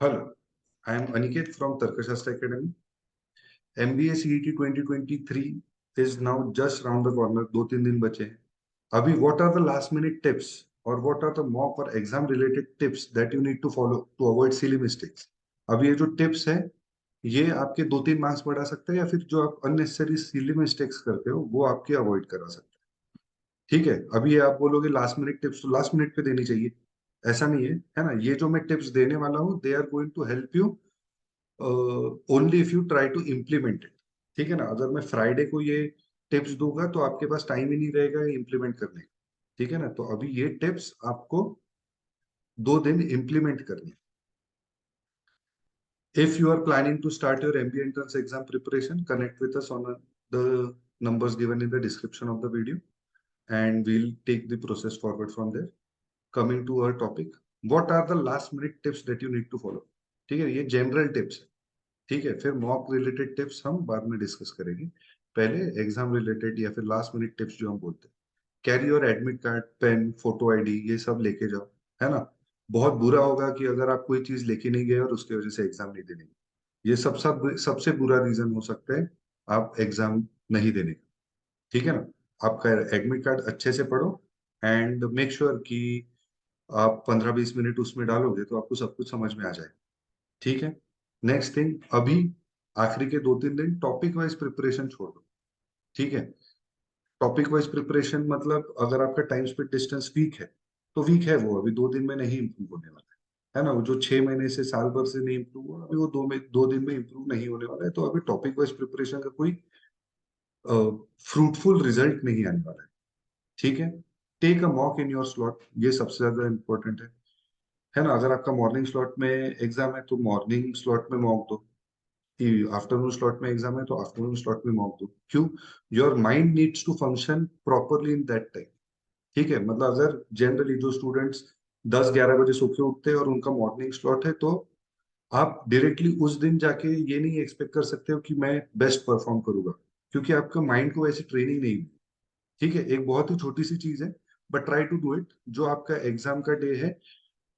Hello, I am Aniket from Tarkashastra Academy. MBA CET 2023 is now just round the corner. 2-3 दिन बचे हैं. अभी what are the last minute tips or what are the mock or exam related tips that you need to follow to avoid silly mistakes? अभी ये जो tips है ये आपके 2-3 मार्क्स बढ़ा सकते हैं या फिर जो आप unnecessary silly mistakes करते हो वो आपके अवॉइड करा सकते हैं. ठीक है. अभी ये आप बोलोगे लास्ट मिनट टिप्स तो लास्ट मिनट पे देनी चाहिए. ऐसा नहीं है ना. ये जो मैं टिप्स देने वाला हूँ they are going to help you only if you try to implement it. ठीक है ना. अगर मैं फ्राइडे को ये टिप्स दूंगा तो आपके पास टाइम ही नहीं रहेगा इम्प्लीमेंट करने का. ठीक है ना. तो अभी ये टिप्स आपको 2 दिन इम्प्लीमेंट करनी. If you are planning to start your MBA entrance exam preparation, connect with us on the numbers given in the description of the video, and we'll take the process forward from there. Coming to our topic, what are the last minute tips that you need to follow? ठीक है. ये general tips है. ठीक है. फिर mock related tips हम बाद में डिस्कस करेंगे. पहले एग्जाम रिलेटेड या फिर लास्ट मिनट टिप्स जो हम बोलते हैं. Carry your admit card, pen, photo ID ये सब लेके जाओ. है ना. बहुत बुरा होगा कि अगर आप कोई चीज लेके नहीं गए और उसकी वजह से एग्जाम नहीं देने. ये सबसे बुरा रीजन हो सकता है आप एग्जाम नहीं देने का. ठीक है ना. आपका एडमिट कार्ड अच्छे से पढ़ो एंड मेक श्योर कि आप 15-20 मिनट उसमें डालोगे तो आपको सब कुछ समझ में आ जाए. ठीक है. नेक्स्ट थिंग, अभी आखिरी के 2-3 दिन टॉपिक वाइज प्रिपरेशन छोड़ दो. ठीक है. टॉपिक वाइज प्रिपरेशन मतलब अगर आपका टाइम स्पीड डिस्टेंस वीक है तो वीक है. वो अभी 2 दिन में नहीं इंप्रूव होने वाला है ना. वो जो 6 महीने से साल भर से नहीं इंप्रूव हुआ अभी वो 2 दिन में इंप्रूव नहीं होने वाला है. तो अभी टॉपिक वाइज प्रिपरेशन का कोई फ्रूटफुल रिजल्ट नहीं आने वाला है. ठीक है. Take a mock in your slot. ये सबसे ज्यादा इंपॉर्टेंट है ना. अगर आपका मॉर्निंग स्लॉट में एग्जाम है तो मॉर्निंग स्लॉट में मॉक दो. आफ्टरनून स्लॉट में एग्जाम है तो आफ्टरनून स्लॉट में मॉक दो. क्यों? Your mind needs to function properly in that time. ठीक है. मतलब अगर जनरली जो स्टूडेंट्स 10-11 बजे सो के उठते हैं और उनका मॉर्निंग स्लॉट है तो आप डायरेक्टली उस दिन जाके ये नहीं एक्सपेक्ट कर सकते हो कि मैं बेस्ट परफॉर्म करूंगा क्योंकि आपका माइंड को वैसी ट्रेनिंग नहीं हुई. ठीक है. एक बहुत ही छोटी सी चीज है but try to do it. जो आपका एग्जाम का डे है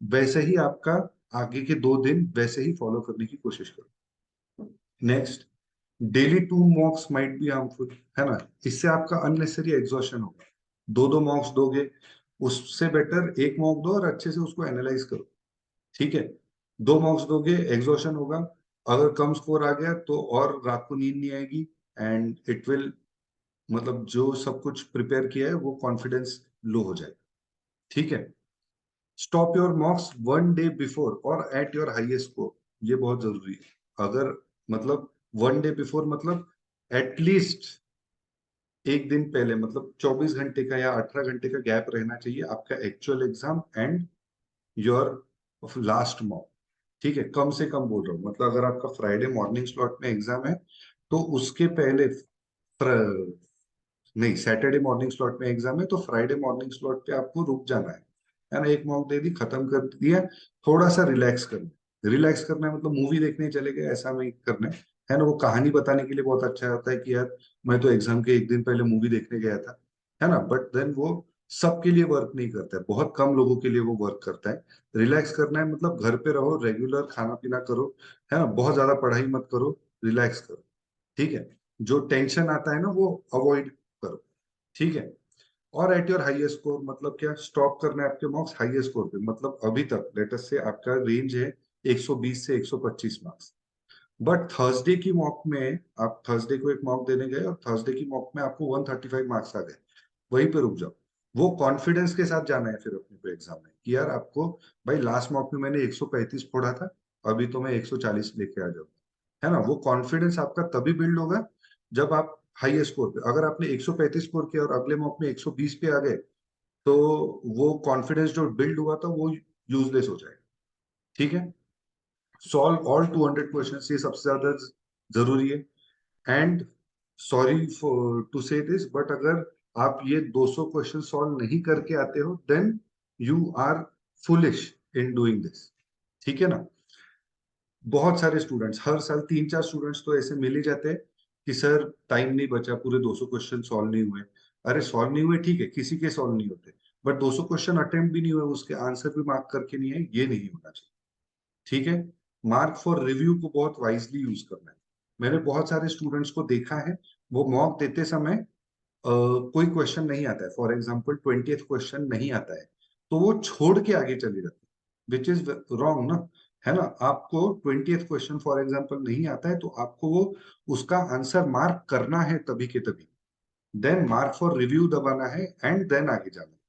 वैसे ही आपका आगे के 2 दिन वैसे ही फॉलो करने की कोशिश करो. Next, daily 2 मॉक्स might be harmful. है ना. इससे आपका अननेसेसरी एग्जॉशन होगा. 2-2 मॉक्स दोगे उससे बेटर एक मॉक दो और अच्छे से उसको एनालाइज करो. ठीक है. 2 मॉक्स दोगे एग्जॉशन होगा. अगर कम स्कोर आ गया तो और रात को नींद नहीं आएगी एंड इट विल मतलब जो सब कुछ प्रिपेयर किया है वो कॉन्फिडेंस लो हो जाएगा. ठीक है. स्टॉप योर मॉक्स 1 डे बिफोर और एट योर हाईएस्ट स्कोर. ये बहुत जरूरी है. अगर मतलब 1 डे बिफोर मतलब एटलीस्ट एक दिन पहले मतलब 24 घंटे का या 18 घंटे का गैप रहना चाहिए आपका actual exam and your last mock. ठीक है. कम से कम बोल रहा हूँ. मतलब अगर आपका फ्राइडे मॉर्निंग स्लॉट में एग्जाम है तो उसके पहले नहीं, सैटरडे मॉर्निंग स्लॉट में एग्जाम है तो फ्राइडे मॉर्निंग स्लॉट पे आपको रुक जाना है ना. एक मॉक दे दी, खत्म कर दिया. थोड़ा सा रिलैक्स करना. रिलैक्स करना है मतलब मूवी देखने चले गए ऐसा नहीं करना है ना. वो कहानी बताने के लिए बहुत अच्छा होता है कि यार मैं तो एग्जाम के एक दिन पहले मूवी देखने गया था. है ना. बट देन वो सबके लिए वर्क नहीं करता है. बहुत कम लोगों के लिए वो वर्क करता है. रिलैक्स करना है मतलब घर पे रहो, रेगुलर खाना पीना करो. है ना. बहुत ज्यादा पढ़ाई मत करो. रिलैक्स करो. ठीक है. जो टेंशन आता है ना वो अवॉइड करो. ठीक है. और एट योर हाईएस्ट स्कोर मतलब क्या? स्टॉप करना है आपके मार्क्स हाईएस्ट स्कोर पे. मतलब अभी तक लेट अस से आपका रेंज है 120 से 125 मार्क्स. बट थर्सडे की मॉक में आप थर्सडे को एक मॉक देने गए और थर्सडे की मॉक में आपको 135 मार्क्स आ गए. वहीं पे रुक जाओ. वो कॉन्फिडेंस के साथ जाना है फिर अपने को एग्जाम में कि यार आपको भाई लास्ट मॉक में मैंने 135 फोड़ा था, अभी तो मैं 140 लेके आ जाऊंगा. है ना. वो कॉन्फिडेंस आपका तभी बिल्ड होगा जब आप हाईएस्ट स्कोर पे. अगर आपने 135 स्कोर किया और अगले मॉक में 120 पे आ गए तो वो कॉन्फिडेंस जो बिल्ड हुआ था वो यूजलेस हो जाएगा. ठीक है. सॉल्व ऑल 200 क्वेश्चंस ये सबसे ज्यादा जरूरी है. एंड सॉरी फॉर टू से दिस बट अगर आप ये 200 क्वेश्चन सॉल्व नहीं करके आते हो then you are foolish in doing this. ठीक है ना. बहुत सारे स्टूडेंट्स हर साल 3-4 स्टूडेंट्स तो ऐसे मिल ही जाते हैं कि सर टाइम नहीं बचा, पूरे 200 क्वेश्चन सॉल्व नहीं हुए. अरे सॉल्व नहीं हुए ठीक है, किसी के सॉल्व नहीं होते. बट 200 क्वेश्चन अटेम्प्ट भी नहीं हुए, उसके आंसर भी मार्क करके नहीं है, ये नहीं होना चाहिए. ठीक है. मार्क फॉर रिव्यू को बहुत वाइजली यूज करना है। मैंने बहुत सारे स्टूडेंट्स को देखा है, वो मॉक देते समय कोई क्वेश्चन नहीं आता है, फॉर एग्जाम्पल 20th क्वेश्चन नहीं आता है, तो वो छोड़ के आगे चले जाते हैं, विच इज रॉन्ग ना, है ना। आपको 20th क्वेश्चन फॉर एग्जाम्पल नहीं आता है, तो आपको वो उसका आंसर मार्क करना है तभी के तभी, देन मार्क फॉर रिव्यू दबाना है एंड देन आगे जाना है।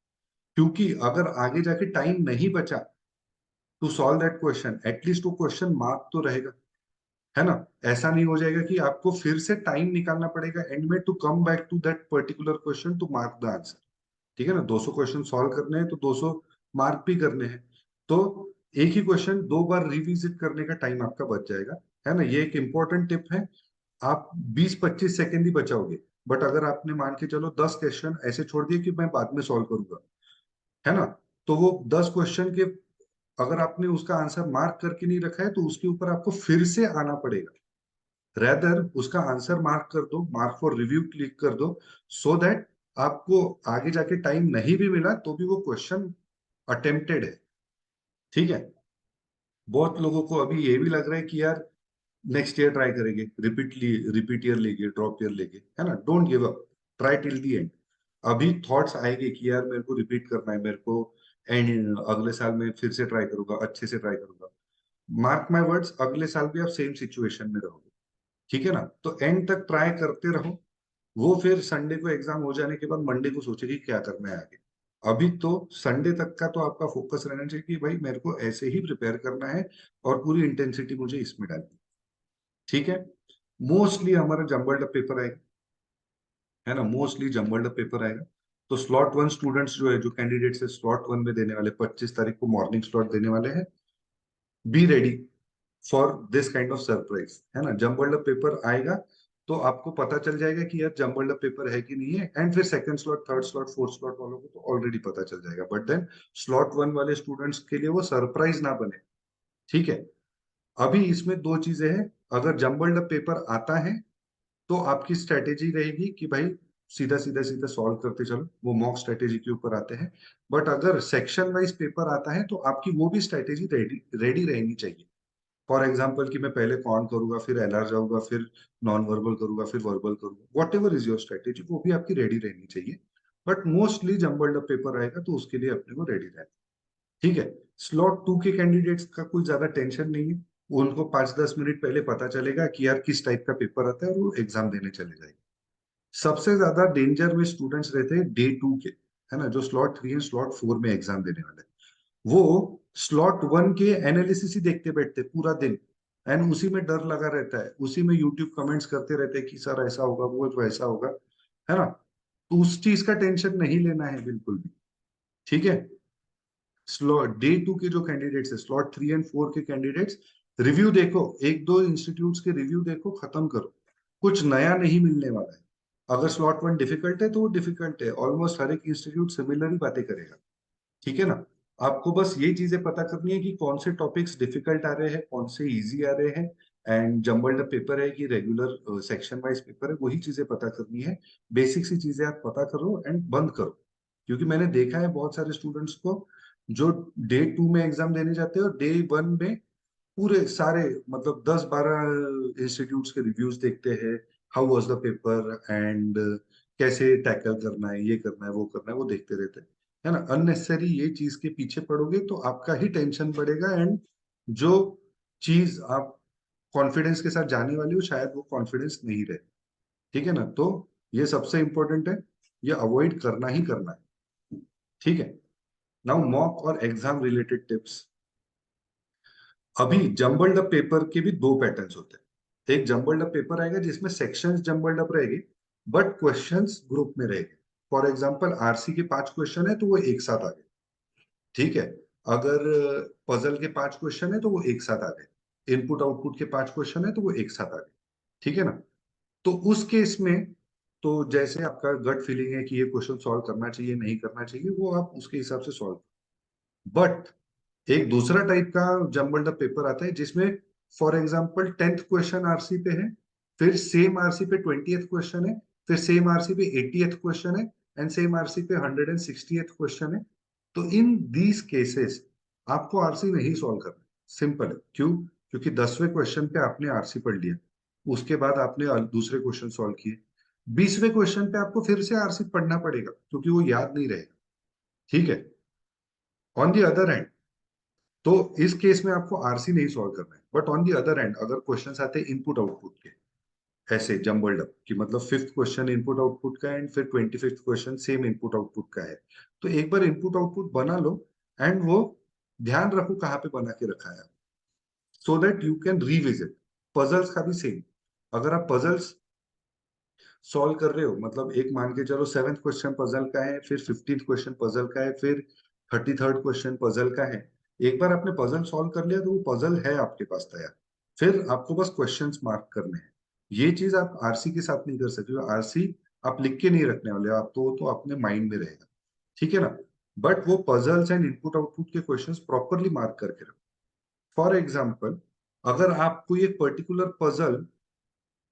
क्योंकि अगर आगे जाके टाइम नहीं बचा to solve that question, at least वो क्वेश्चन मार्क तो रहेगा, है ना। ऐसा नहीं हो जाएगा कि आपको फिर से टाइम निकालना पड़ेगा एंड में to come back to that particular question to mark the answer. ठीक है ना, 200 क्वेश्चन सॉल्व करने हैं तो 200 मार्क भी करने हैं, तो एक ही क्वेश्चन 2 बार रिविजिट करने का टाइम आपका बच जाएगा, है ना। ये एक इंपॉर्टेंट टिप है। आप 20-25 सेकेंड ही बचाओगे, बट अगर आपने मान के चलो 10 क्वेश्चन ऐसे छोड़ दिए कि मैं बाद में सॉल्व करूंगा, है ना, तो वो 10 क्वेश्चन के अगर आपने उसका आंसर मार्क करके नहीं रखा है तो उसके ऊपर आपको फिर से आना पड़ेगा। रेदर उसका आंसर मार्क कर दो, मार्क फॉर रिव्यू क्लिक कर दो, सो दैट आपको आगे जाके टाइम नहीं भी मिला तो भी वो क्वेश्चन अटेम्प्टेड है। ठीक है। बहुत लोगों को अभी ये भी लग रहा है कि यार नेक्स्ट ईयर ट्राई करेंगे, रिपीट ईयर लेंगे, ड्रॉप ईयर लेंगे, है ना। Don't give up, try till the and. अभी थॉट्स आएंगे कि यार मेरे को रिपीट करना है, मेरे को एंड अगले साल में फिर से ट्राई करूंगा, अच्छे से ट्राई करूंगा। मार्क माय वर्ड्स, अगले साल भी आप सेम सिचुएशन में रहोगे। ठीक है ना, तो एंड तक ट्राई करते रहो। वो फिर संडे को एग्जाम हो जाने के बाद मंडे को सोचेगी क्या करना है आगे। अभी तो संडे तक का तो आपका फोकस रहना चाहिए कि भाई मेरे को ऐसे ही प्रिपेयर करना है और पूरी इंटेंसिटी मुझे इसमें डालनी है। ठीक है। मोस्टली हमारा जम्बल्ड पेपर आएगा, है ना, मोस्टली जम्बल्ड पेपर आएगा। तो स्लॉट वन स्टूडेंट्स जो है, जो कैंडिडेट्स है स्लॉट वन में देने वाले, 25 तारीख को मॉर्निंग स्लॉट देने वाले हैं, be ready for this kind of surprise, है ना। जम्बल्ड पेपर आएगा तो आपको पता चल जाएगा कि यार जम्बल्ड पेपर है कि नहीं है, एंड फिर second slot, third slot, fourth slot वालों को तो ऑलरेडी पता चल जाएगा, बट देन स्लॉट वन वाले स्टूडेंट्स के लिए वो सरप्राइज ना बने। ठीक है। अभी इसमें दो चीजें हैं। अगर जम्बल्ड पेपर आता है तो आपकी स्ट्रेटेजी रहेगी कि भाई सीधा सीधा सीधा सॉल्व करते चलो, वो मॉक स्ट्रेटेजी के ऊपर आते हैं। बट अगर सेक्शन वाइज पेपर आता है तो आपकी वो भी स्ट्रेटेजी रेडी रेडी रहनी चाहिए। फॉर एग्जाम्पल कि मैं पहले कौन करूंगा, फिर एलआर जाऊंगा, फिर नॉन वर्बल करूंगा, फिर वर्बल करूंगा, what ever is your strategy, वो भी आपकी रेडी रहनी चाहिए। But mostly jumbled up paper आएगा तो उसके लिए अपने को रेडी रहना है। ठीक है। स्लॉट टू के कैंडिडेट्स का कोई ज्यादा टेंशन नहीं है, उनको 5-10 मिनट पहले पता चलेगा कि यार किस टाइप का पेपर आता है और वो एग्जाम देने चले जाएंगे। सबसे ज्यादा डेंजर में स्टूडेंट्स रहते हैं डे टू के, है ना, जो slot three and slot four में एग्जाम देने वाले हैं। वो स्लॉट वन के एनालिसिस ही देखते बैठते पूरा दिन, एंड उसी में डर लगा रहता है, उसी में यूट्यूब कमेंट्स करते रहते हैं कि सर ऐसा होगा, वो वैसा होगा, है ना। तो उस चीज का टेंशन नहीं लेना है बिल्कुल भी। ठीक है। स्लॉट डे टू के जो कैंडिडेट्स है, स्लॉट थ्री एंड फोर के कैंडिडेट्स, रिव्यू देखो, एक दो इंस्टीट्यूट्स के रिव्यू देखो, खत्म करो। कुछ नया नहीं मिलने वाला है। अगर स्लॉट वन डिफिकल्ट है तो वो डिफिकल्ट है, ऑलमोस्ट हर एक इंस्टीट्यूट सिमिलर ही बातें करेगा। ठीक है ना। आपको बस ये चीजें पता करनी है कि कौन से टॉपिक्स डिफिकल्ट आ रहे हैं, कौन से इजी आ रहे हैं, एंड जम्बल्ड पेपर है कि रेगुलर सेक्शन वाइज पेपर है, वही चीजें पता करनी है। बेसिक सी चीजें आप पता करो एंड बंद करो। क्योंकि मैंने देखा है बहुत सारे स्टूडेंट्स को जो डे टू में एग्जाम देने जाते हैं और डे वन में पूरे सारे मतलब 10-12 इंस्टीट्यूट्स के रिव्यूज देखते हैं, how was the paper and कैसे टैकल करना है, ये करना है, वो करना है, वो देखते रहते हैं, है ना। अननेसेसरी ये चीज के पीछे पड़ोगे तो आपका ही टेंशन बढ़ेगा, एंड जो चीज आप कॉन्फिडेंस के साथ जाने वाली हो शायद वो कॉन्फिडेंस नहीं रहे। ठीक है ना, तो ये सबसे इंपॉर्टेंट है, ये अवॉइड करना ही करना है। ठीक है। नाउ मॉक और एग्जाम रिलेटेड टिप्स। अभी जम्बल्ड अप पेपर के भी दो पैटर्न्स होते हैं। एक जम्बल्ड अप पेपर आएगा जिसमें सेक्शंस जम्बल्ड अप रहेगी, बट क्वेश्चंस ग्रुप में रहेंगे। फॉर एग्जांपल आरसी के 5 क्वेश्चन है तो वो एक साथ आ गए। ठीक है। अगर पजल के 5 क्वेश्चन है तो वो एक साथ आ गए, इनपुट आउटपुट के 5 क्वेश्चन है तो वो एक साथ आ गए। ठीक है ना। तो उस केस में तो जैसे आपका गट फीलिंग है कि ये क्वेश्चन सॉल्व करना चाहिए नहीं करना चाहिए, वो आप उसके हिसाब से सॉल्व। बट एक दूसरा टाइप का जम्बल्ड अप पेपर आता है जिसमें for example 10th question RC पे है, फिर सेम आरसी पे 20th क्वेश्चन है, फिर सेम आरसी पे 80th क्वेश्चन है, एंड सेम आरसी पे 160th क्वेश्चन है। तो इन दीज केसेस आपको आरसी नहीं सॉल्व करना, सिंपल है। क्यों? क्योंकि 10वें क्वेश्चन पे आपने आरसी पढ़ लिया, उसके बाद आपने दूसरे क्वेश्चन सॉल्व किए, 20वें क्वेश्चन पे आपको फिर से आरसी पढ़ना पड़ेगा क्योंकि वो याद नहीं रहेगा। ठीक है। ऑन दी अदर हैंड, तो इस केस में आपको आरसी नहीं सॉल्व करना है, but on the other hand अगर क्वेश्चंस आते हैं इनपुट आउटपुट के, ऐसे जम्बल्ड अप कि मतलब 5th क्वेश्चन इनपुट आउटपुट का है एंड फिर 25th question same input output का है, तो एक बार इनपुट आउटपुट बना लो एंड वो ध्यान रखो कहाँ पे बना के रखा है, so that you can revisit. Puzzles का भी सेम, अगर आप पजल्स सॉल्व कर रहे हो, मतलब एक मान के चलो 7th क्वेश्चन पजल का है, फिर 15th क्वेश्चन पजल का है, फिर 33rd क्वेश्चन पजल का है, एक बार आपने पजल सॉल्व कर लिया तो वो पजल है आपके पास तैयार, फिर आपको बस क्वेश्चंस मार्क करने हैं। ये चीज आप आरसी के साथ नहीं कर सकते हो, आरसी आप लिख के नहीं रखने वाले, आप तो अपने माइंड में रहेगा। ठीक है ना। बट वो पजल्स एंड इनपुट आउटपुट के क्वेश्चंस प्रॉपरली मार्क करके रखो। फॉर एग्जाम्पल, अगर आप कोई एक पर्टिकुलर पजल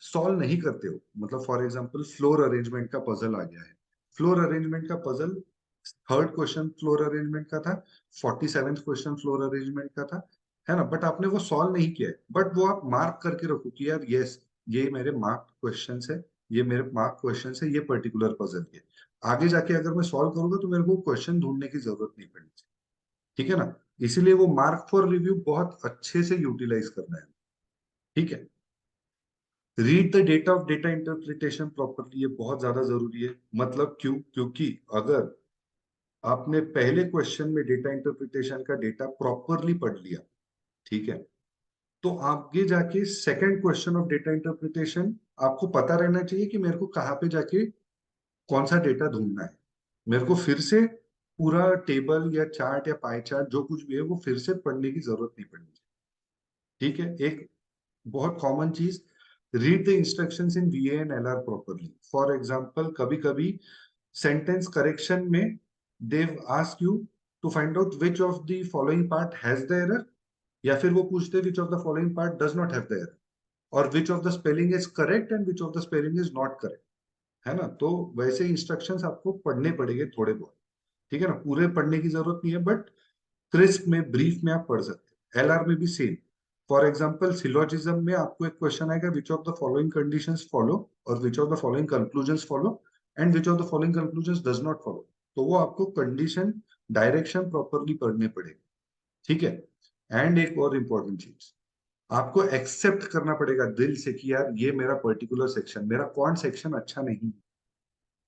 सॉल्व नहीं करते हो, मतलब फॉर एग्जांपल फ्लोर अरेंजमेंट का पजल आ गया है, फ्लोर अरेंजमेंट का puzzle 3rd question floor arrangement का था, 47th क्वेश्चन फ्लोर अरेंजमेंट का था, है ना, बट आपने वो सॉल्व नहीं किया है, बट वो आप मार्क करके रखो कि यार यस, ये मेरे मार्क क्वेश्चन है, ये मेरे मार्क क्वेश्चन है, ये पर्टिकुलर पजल के आगे जाके अगर मैं सॉल्व करूंगा तो मेरे को क्वेश्चन ढूंढने की जरूरत नहीं पड़नी चाहिए। ठीक है ना। इसीलिए वो मार्क फॉर रिव्यू बहुत अच्छे से यूटिलाइज करना है। ठीक है। Read the data of data interpretation properly, ये बहुत ज्यादा जरूरी है। मतलब क्यों? क्योंकि अगर आपने पहले क्वेश्चन में डेटा इंटरप्रिटेशन का डेटा प्रॉपरली पढ़ लिया, ठीक है, तो आगे जाके second question of data interpretation आपको पता रहना चाहिए कि मेरे को कहाँ पे जाके कौन सा डेटा ढूंढना है, मेरे को फिर से पूरा टेबल या चार्ट या पाई चार्ट जो कुछ भी है वो फिर से पढ़ने की जरूरत नहीं पड़नी चाहिए। ठीक है। एक बहुत कॉमन चीज, read the instructions in VA and LR properly. For example, कभी कभी सेंटेंस करेक्शन में they ask you to find out which of the following part has the error, या फिर वो पूछते which of the following part does not have the error, और which of the spelling is correct and which of the spelling is not correct, है ना। तो वैसे instructions आपको पढ़ने पड़ेंगे थोड़े बहुत। ठीक है ना, पूरे पढ़ने की जरूरत नहीं है, बट क्रिस्प में ब्रीफ में आप पढ़ सकते हैं। एलआर में भी सेम। फॉर एग्जांपल सिलोजिज्म में आपको एक क्वेश्चन आएगा, which of the following conditions follow, और which of the following conclusions follow, and which of the following conclusions does not follow. तो वो आपको कंडीशन डायरेक्शन प्रॉपरली पढ़ने पड़ेगा। ठीक है। एंड एक और इंपॉर्टेंट चीज, आपको एक्सेप्ट करना पड़ेगा दिल से कि यार ये मेरा पर्टिकुलर सेक्शन, मेरा कौन सेक्शन अच्छा नहीं,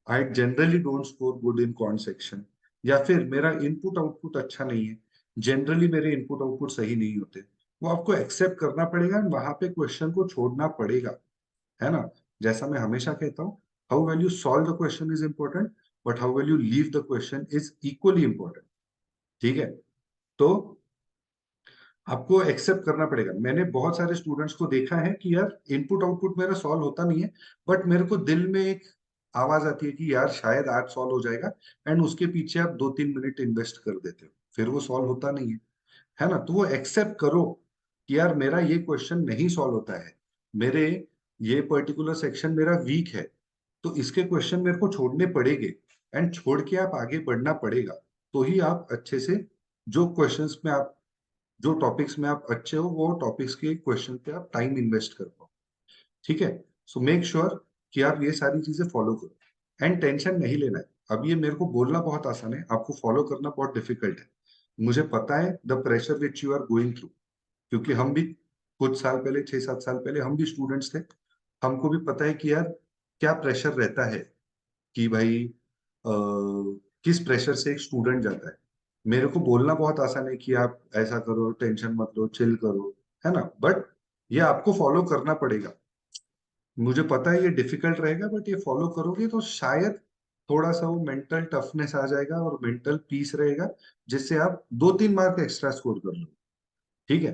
I generally don't score good in कौन सेक्शन, या फिर मेरा इनपुट आउटपुट अच्छा नहीं है, जनरली मेरे इनपुट आउटपुट सही नहीं होते, वो आपको एक्सेप्ट करना पड़ेगा, वहां पे क्वेश्चन को छोड़ना पड़ेगा, है ना। जैसा मैं हमेशा कहता हूँ, how well you solve the question is important, but how well you leave the question is equally important. ठीक है। तो आपको एक्सेप्ट करना पड़ेगा। मैंने बहुत सारे स्टूडेंट्स को देखा है कि यार इनपुट आउटपुट मेरा सॉल्व होता नहीं है, बट मेरे को दिल में एक आवाज आती है कि यार शायद आज सॉल्व हो जाएगा, एंड उसके पीछे आप 2-3 मिनट इन्वेस्ट कर देते हो, फिर वो सॉल्व होता नहीं है ना। तो वो एक्सेप्ट करो कि यार मेरा ये क्वेश्चन नहीं सॉल्व होता है, मेरे ये पर्टिकुलर सेक्शन मेरा वीक है, तो इसके क्वेश्चन मेरे को छोड़ने पड़ेंगे, एंड छोड़ के आप आगे बढ़ना पड़ेगा, तो ही आप अच्छे से जो क्वेश्चंस में आप, जो टॉपिक्स में आप अच्छे हो, वो टॉपिक्स के क्वेश्चन पे आप टाइम इन्वेस्ट कर पाओ। ठीक है। सो मेक श्योर कि आप ये सारी चीजें फॉलो करो, एंड टेंशन नहीं लेना है। अब ये मेरे को बोलना बहुत आसान है, आपको फॉलो करना बहुत डिफिकल्ट है। मुझे पता है the pressure which you are going through, क्योंकि हम भी कुछ साल पहले, 6-7 साल पहले हम भी स्टूडेंट्स थे, हमको भी पता है कि यार क्या प्रेशर रहता है, कि भाई किस प्रेशर से एक स्टूडेंट जाता है। मेरे को बोलना बहुत आसान है कि आप ऐसा करो, टेंशन मत लो, चिल करो, है ना, बट ये आपको फॉलो करना पड़ेगा। मुझे पता है ये डिफिकल्ट रहेगा, बट ये फॉलो करोगे तो शायद थोड़ा सा वो मेंटल टफनेस आ जाएगा और मेंटल पीस रहेगा, जिससे आप 2-3 मार्क एक्स्ट्रा स्कोर कर लो। ठीक है।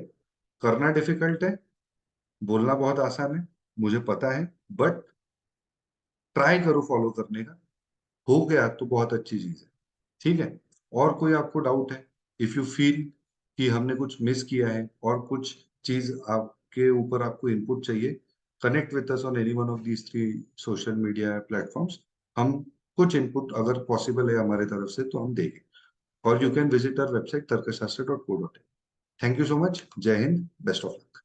करना डिफिकल्ट है, बोलना बहुत आसान है, मुझे पता है, बट ट्राई करो फॉलो करने का, हो गया तो बहुत अच्छी चीज है। ठीक है। और कोई आपको डाउट है, इफ यू फील कि हमने कुछ मिस किया है और कुछ चीज आपके ऊपर आपको इनपुट चाहिए, connect with us on any one of these 3 social media platforms. हम कुछ इनपुट अगर पॉसिबल है हमारे तरफ से तो हम देंगे, और you can visit our website tarkashaastra.co.in। Thank you so much. जय हिंद, बेस्ट ऑफ लक।